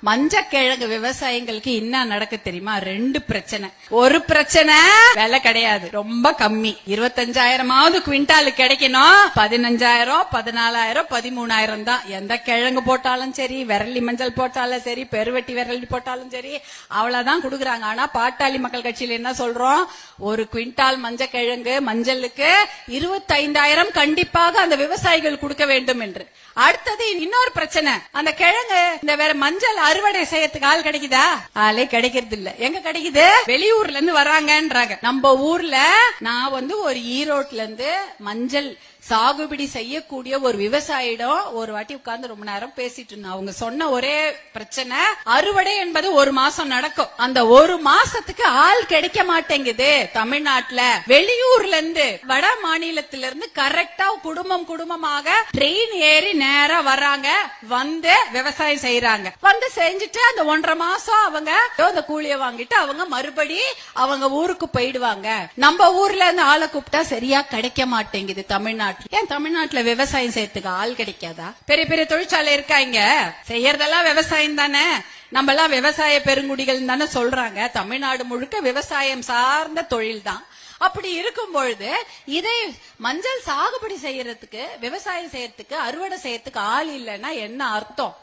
மஞ்சக்கிழங்கு விவசாயிகளுக்கு என்ன நடக்கு தெரியுமா? ரெண்டு பிரச்சனை. ஒரு பிரச்சனை விலை கிடையாது, ரொம்ப கம்மி. 25,000 குவிண்டாலு கிடைக்கணும். 15,000, 14,000, 13,000 தான். எந்த கிழங்கு போட்டாலும் சரி, விரலி மஞ்சள் போட்டாலும் சரி, பெருவெட்டி விரலி போட்டாலும் சரி, அவ்வளவுதான் கொடுக்குறாங்க. ஆனா பாட்டாளி மக்கள் கட்சியில என்ன சொல்றோம்? ஒரு குவிண்டால் மஞ்சக்கிழங்கு மஞ்சளுக்கு 25,000 கண்டிப்பாக அந்த விவசாயிகள் கொடுக்க வேண்டும் என்று. அடுத்தது இன்னொரு பிரச்சனை, அந்த கிழங்கு இந்த வேற மஞ்சள் அறுவடை செய்யறதுக்கு ஆள் கிடைக்குதா? ஆளே கிடைக்கிறது இல்ல. எங்க கிடைக்குது? வெளியூர்ல இருந்து வராங்கன்றாங்க. நம்ம ஊர்ல நான் ஒரு ஈரோட்ல இருந்து மஞ்சள் சாகுபடி செய்யக்கூடிய ஒரு விவசாயிடம் ஒரு வாட்டி உட்கார்ந்து ரொம்ப நேரம் பேசிட்டு இருந்தோம். அவங்க சொன்ன ஒரே பிரச்சனை, அறுவடை என்பது ஒரு மாசம் நடக்கும். அந்த ஒரு மாசத்துக்கு ஆள் கிடைக்க மாட்டேங்குது தமிழ்நாட்டுல. வெளியூர்ல இருந்து, வட மாநிலத்தில இருந்து கரெக்டா குடும்பமாக ட்ரெயின் ஏறி நேரா வர்றாங்க, வந்து விவசாயம் செய்யறாங்க. வந்து செஞ்சுட்டு அந்த 1.5 மாசம் அவங்க அந்த கூலிய வாங்கிட்டு அவங்க மறுபடி அவங்க ஊருக்கு போயிடுவாங்க. நம்ம ஊர்ல இருந்து ஆளை கூப்பிட்டா சரியா கிடைக்க மாட்டேங்குது தமிழ்நாட்டு. ஏன் தமிழ்நாட்டுல விவசாயம் செய்யறதுக்கு ஆள் கிடைக்காதா? பெரிய பெரிய தொழிற்சாலை இருக்காங்க, செய்யறதெல்லாம் விவசாயம் தானே. நம்ம எல்லாம் விவசாய பெருங்குடிகள் தானே சொல்றாங்க. தமிழ்நாடு முழுக்க விவசாயம் சார்ந்த தொழில் தான். அப்படி இருக்கும் பொழுது இதை மஞ்சள் சாகுபடி செய்யறதுக்கு, விவசாயம் செய்யறதுக்கு, அறுவடை செய்யறதுக்கு ஆள் இல்லைன்னா என்ன அர்த்தம்?